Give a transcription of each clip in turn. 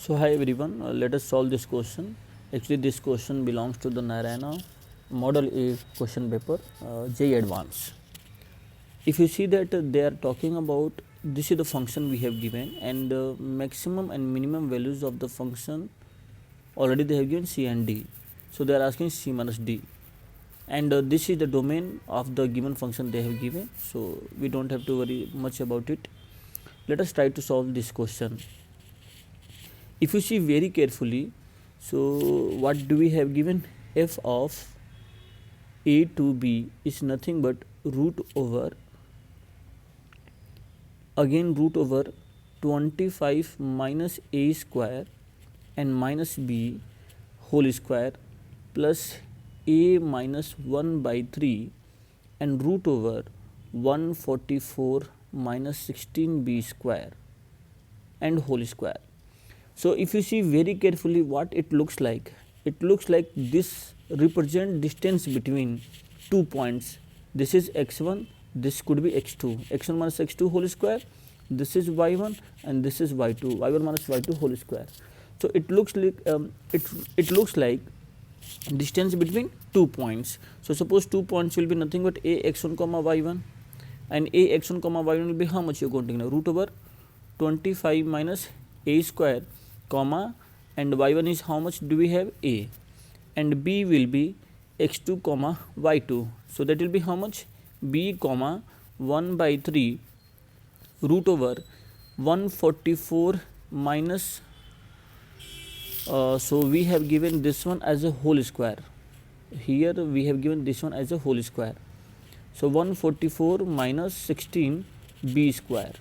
So hi everyone, let us solve this question. Actually this question belongs to the Narayana Model A question paper, JEE Advanced. If you see that they are talking about, this is the function we have given, and the maximum and minimum values of the function already they have given C and D. So they are asking C minus D, and this is the domain of the given function they have given, so we don't have to worry much about it. Let us try to solve this question. If you see very carefully, so what do we have given? F of a to b is nothing but root over, again root over 25 minus a square and minus b whole square plus a minus 1 by 3 and root over 144 minus 16b square and whole square. So if you see very carefully what it looks like this represent distance between 2 points. This is x1, this could be x2, x1 minus x2 whole square, this is y1 and this is y2, y1 minus y2 whole square. So it looks like it looks like distance between 2 points. So suppose 2 points will be nothing but a x1 comma y1, and a x1 comma y1 will be how much you are going to know, root over 25 minus a square comma, and y1 is how much do we have, a, and b will be x2 comma y2, so that will be how much, b comma 1 by 3 root over 144 minus so we have given this one as a whole square, here we have given this one as a whole square, so 144 minus 16 b square.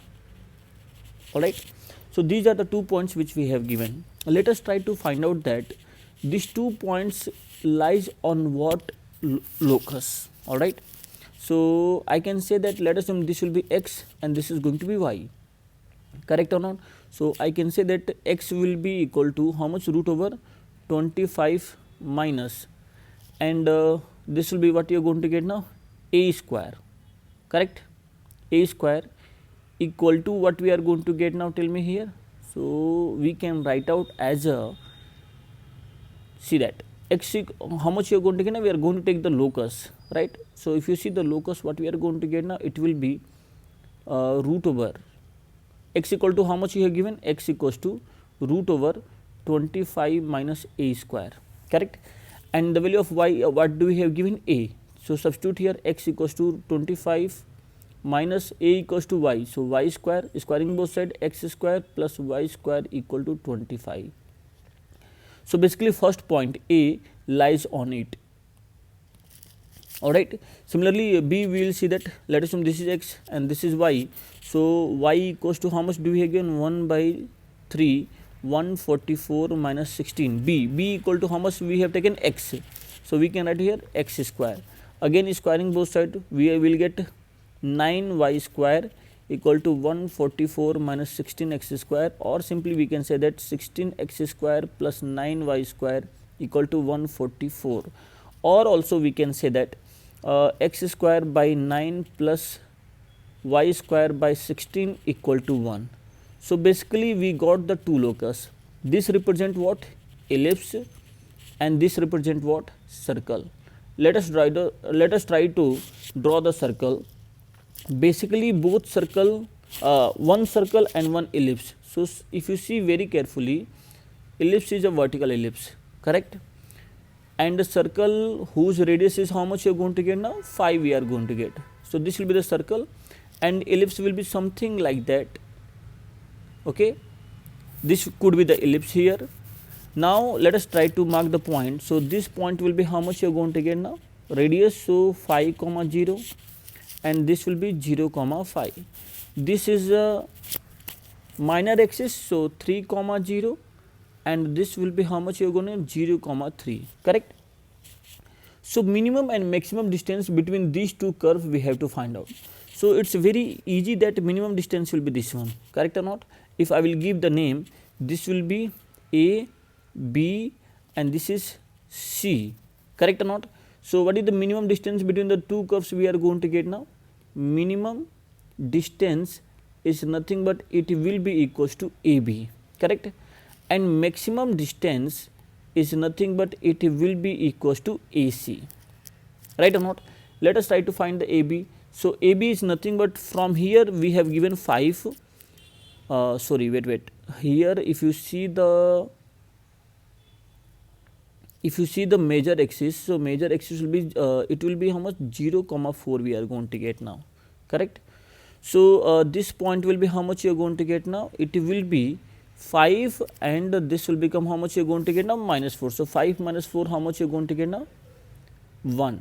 Alright, so these are the 2 points which we have given. Let us try to find out that these 2 points lies on what locus. Alright, so I can say that let us assume this will be x and this is going to be y, correct or not? So I can say that x will be equal to how much, root over 25 minus, and this will be what you are going to get now, a square, correct, a square equal to what we are going to get now, tell me here. So we can write out as a, see that x, how much you are going to get now, we are going to take the locus, right? So if you see the locus, what we are going to get now, it will be root over x equal to how much you have given, x equals to root over 25 minus a square, correct, and the value of y, what do we have given, a. So substitute here, x equals to 25 minus a equals to y, so y square, squaring both side, x square plus y square equal to 25. So basically first point a lies on it. Alright, similarly b we will see that, let us assume this is x and this is y, so y equals to how much do we have given, 1 by 3 144 minus 16, b equal to how much we have taken, x, so we can write here x square, again squaring both side, we will get 9y square equal to 144 minus 16x square, or simply we can say that 16x square plus 9y square equal to 144, or also we can say that x square by 9 plus y square by 16 equal to 1. So basically we got the two locus, this represent what, ellipse, and this represent what, circle. Let us try to draw the circle. Basically both circle, one circle and one ellipse. So if you see very carefully, ellipse is a vertical ellipse, correct, and the circle whose radius is how much you are going to get now, 5 we are going to get. So this will be the circle, and ellipse will be something like that, okay, this could be the ellipse here. Now let us try to mark the point. So this point will be how much you are going to get now, radius, so 5 comma 0, and this will be 0 comma 5. This is a minor axis, so 3 comma 0, and this will be how much you are going to, 0 comma 3, correct. So minimum and maximum distance between these two curves we have to find out. So it's very easy that minimum distance will be this one, correct or not. If I will give the name, this will be a, b, and this is c, correct or not. So what is the minimum distance between the two curves we are going to get now, minimum distance is nothing but it will be equals to AB, correct, and maximum distance is nothing but it will be equals to AC, right or not? Let us try to find the AB. So, AB is nothing but from here we have given 5, sorry wait, here if you see the major axis, so major axis will be it will be how much, 0, 4 we are going to get now, correct? So, this point will be how much you are going to get now, it will be 5 and this will become how much you are going to get now, -4. So, 5 minus 4 how much you are going to get now, 1.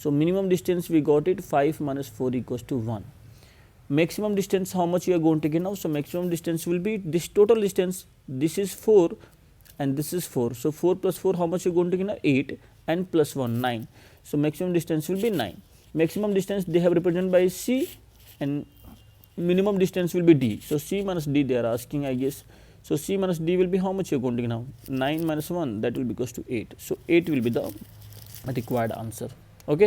So, minimum distance we got it, 5 minus 4 equals to 1. Maximum distance how much you are going to get now, so maximum distance will be this total distance, this is 4 and this is 4. So, 4 plus 4 how much you are going to get now, 8 and plus 1 9. So, maximum distance will be 9. Maximum distance they have represented by C and minimum distance will be D. So, C minus D they are asking, I guess. So, C minus D will be how much you are going to get now, 9 minus 1, that will be equals to 8. So, 8 will be the required answer.